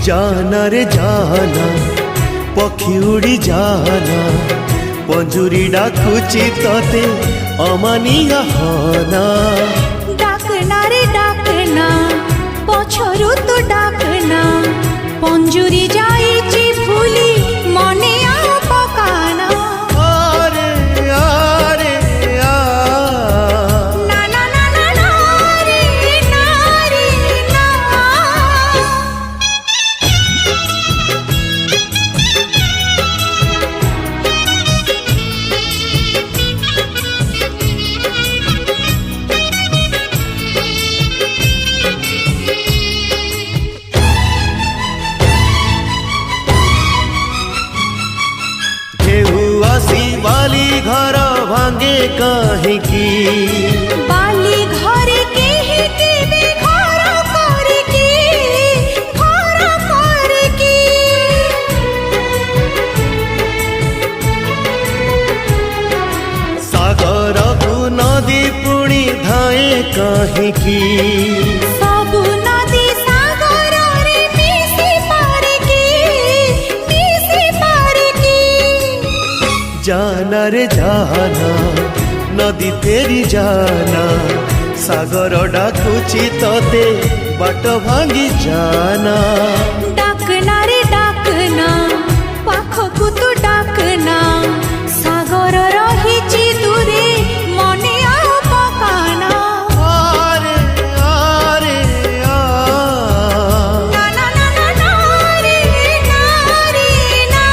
जाना रे जाना पक्षी उड़ी जाना पंजुरी डाकुची तोते अमानिया होना डाकना रे डाकना पछरु तो डाकना पंजुरी जाइची फुली मने आ पकाना आरे आरे आ ना ना ना ना ना रे ना रे ना बाली घर भांगे कहीं की बाली घरे के ही के घर करे की सागर को नदी पुणी धाए कहीं की सबु नदी सागर रे मिसी पार की जाना रे जाना नदी तेरी जाना सागर डाकुची तोते बाट भांगी जाना डाकना रे डाकना पाखकु तू डाकना सागर रहिची दूरे मने आ पकाना आरे आरे आ ना ना ना ना ना रे ना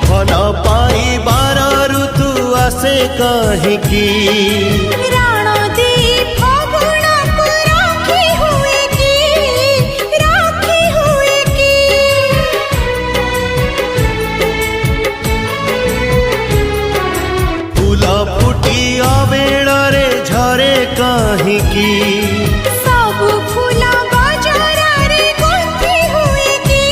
भल पाई बार ऋतु आसे कहीं की राण दी फागुन को राखी हुए की फूल फुटी अबेड़े झरे कहीं की सब फूल गजरा रे गुंथी हुए की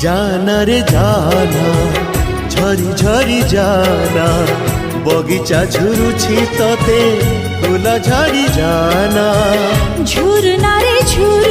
जाना रे जाना झरी झरी जाना बगीचा झुरुछि तोते फूल झरी जाना झुरना रे झुर